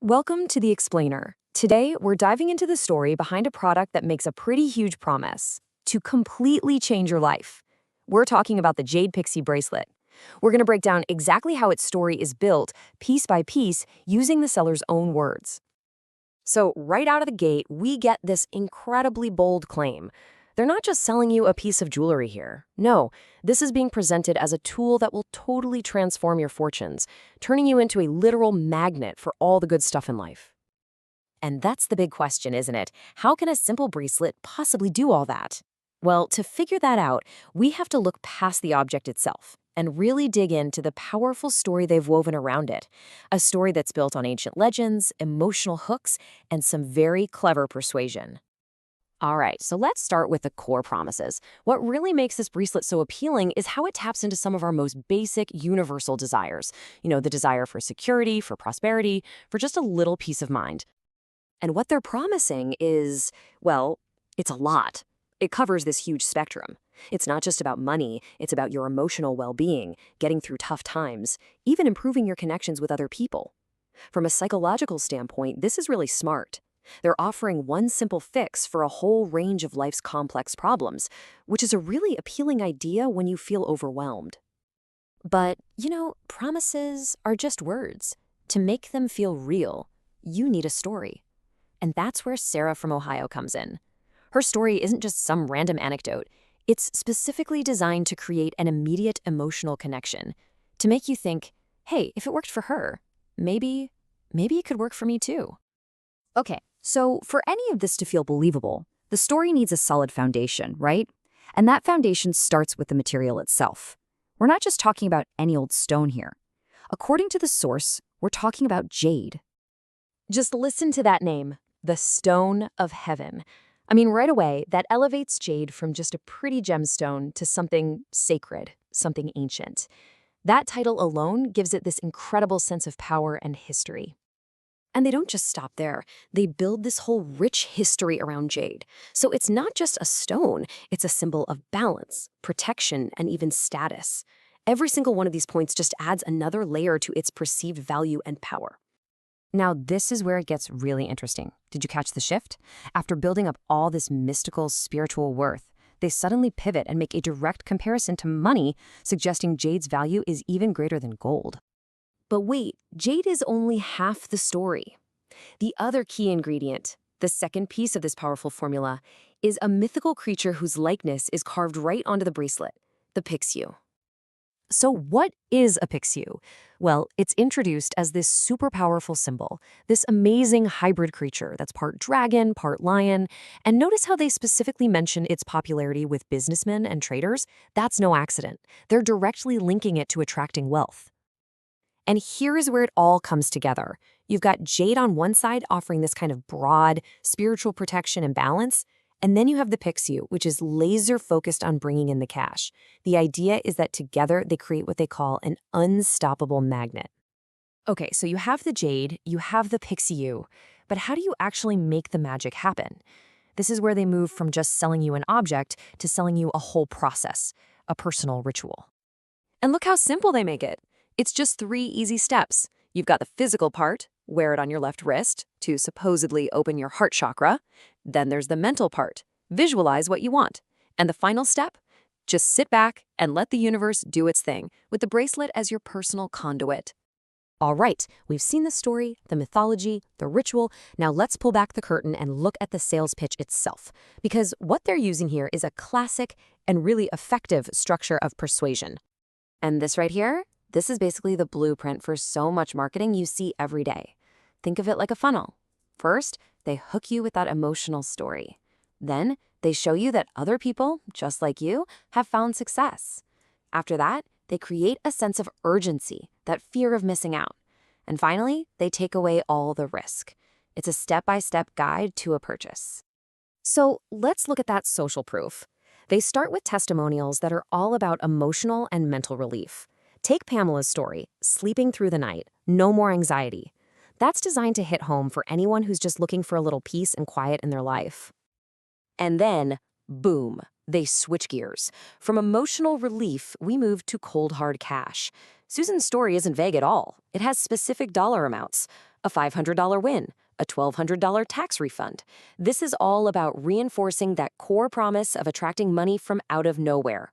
Welcome to The Explainer. Today, we're diving into the story behind a product that makes a pretty huge promise to completely change your life. We're talking about the Jade Pixiu Bracelet. We're going to break down exactly how its story is built, piece by piece, using the seller's own words. So, right out of the gate, we get this incredibly bold claim. They're not just selling you a piece of jewelry here. No, this is being presented as a tool that will totally transform your fortunes, turning you into a literal magnet for all the good stuff in life. And that's the big question, isn't it? How can a simple bracelet possibly do all that? Well, to figure that out, we have to look past the object itself and really dig into the powerful story they've woven around it. A story that's built on ancient legends, emotional hooks, and some very clever persuasion. All right, so let's start with the core promises. What really makes this bracelet so appealing is how it taps into some of our most basic, universal desires. The desire for security, for prosperity, for just a little peace of mind. And what they're promising is, well, it's a lot. It covers this huge spectrum. It's not just about money, it's about your emotional well-being, getting through tough times, even improving your connections with other people. From a psychological standpoint, this is really smart. They're offering one simple fix for a whole range of life's complex problems, which is a really appealing idea when you feel overwhelmed. But, promises are just words. To make them feel real, you need a story. And that's where Sarah from Ohio comes in. Her story isn't just some random anecdote. It's specifically designed to create an immediate emotional connection, to make you think, hey, if it worked for her, maybe it could work for me too. Okay, so for any of this to feel believable, the story needs a solid foundation, right? And that foundation starts with the material itself. We're not just talking about any old stone here. According to the source, we're talking about jade. Just listen to that name, the Stone of Heaven. Right away, that elevates jade from just a pretty gemstone to something sacred, something ancient. That title alone gives it this incredible sense of power and history. And they don't just stop there. They build this whole rich history around jade. So it's not just a stone, it's a symbol of balance, protection, and even status. Every single one of these points just adds another layer to its perceived value and power. Now, this is where it gets really interesting. Did you catch the shift? After building up all this mystical, spiritual worth, they suddenly pivot and make a direct comparison to money, suggesting jade's value is even greater than gold. But wait, jade is only half the story. The other key ingredient, the second piece of this powerful formula, is a mythical creature whose likeness is carved right onto the bracelet, the Pixiu. So what is a Pixiu? Well, it's introduced as this super powerful symbol, this amazing hybrid creature that's part dragon, part lion. And notice how they specifically mention its popularity with businessmen and traders? That's no accident. They're directly linking it to attracting wealth. And here's where it all comes together. You've got jade on one side offering this kind of broad spiritual protection and balance, and then you have the Pixiu, which is laser focused on bringing in the cash. The idea is that together they create what they call an unstoppable magnet. Okay, so you have the jade, you have the Pixiu, but how do you actually make the magic happen? This is where they move from just selling you an object to selling you a whole process, a personal ritual. And look how simple they make it. It's just 3 easy steps. You've got the physical part, wear it on your left wrist to supposedly open your heart chakra. Then there's the mental part, visualize what you want. And the final step, just sit back and let the universe do its thing with the bracelet as your personal conduit. All right, we've seen the story, the mythology, the ritual. Now let's pull back the curtain and look at the sales pitch itself. Because what they're using here is a classic and really effective structure of persuasion. And this right here? This is basically the blueprint for so much marketing you see every day. Think of it like a funnel. First, they hook you with that emotional story. Then, they show you that other people, just like you, have found success. After that, they create a sense of urgency, that fear of missing out. And finally, they take away all the risk. It's a step-by-step guide to a purchase. So let's look at that social proof. They start with testimonials that are all about emotional and mental relief. Take Pamela's story, sleeping through the night, no more anxiety. That's designed to hit home for anyone who's just looking for a little peace and quiet in their life. And then, boom, they switch gears. From emotional relief, we move to cold hard cash. Susan's story isn't vague at all. It has specific dollar amounts. a $500 win, a $1,200 tax refund. This is all about reinforcing that core promise of attracting money from out of nowhere.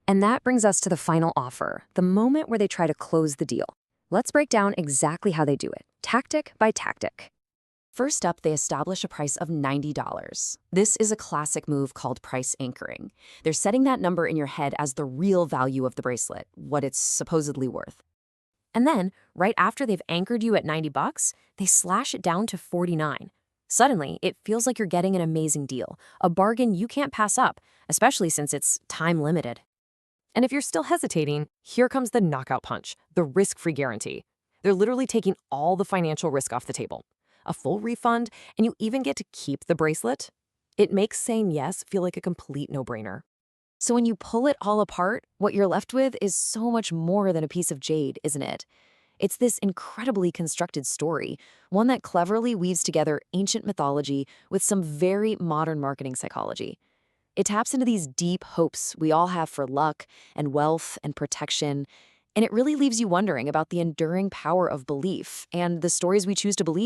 And that brings us to the final offer, the moment where they try to close the deal. Let's break down exactly how they do it, tactic by tactic. First up, they establish a price of $90. This is a classic move called price anchoring. They're setting that number in your head as the real value of the bracelet, what it's supposedly worth. And then, right after they've anchored you at $90, they slash it down to $49. Suddenly, it feels like you're getting an amazing deal, a bargain you can't pass up, especially since it's time limited. And if you're still hesitating, here comes the knockout punch, the risk-free guarantee. They're literally taking all the financial risk off the table. A full refund, and you even get to keep the bracelet. It makes saying yes feel like a complete no-brainer. So when you pull it all apart, what you're left with is so much more than a piece of jade, isn't it? It's this incredibly constructed story, one that cleverly weaves together ancient mythology with some very modern marketing psychology. It taps into these deep hopes we all have for luck and wealth and protection, and it really leaves you wondering about the enduring power of belief and the stories we choose to believe in.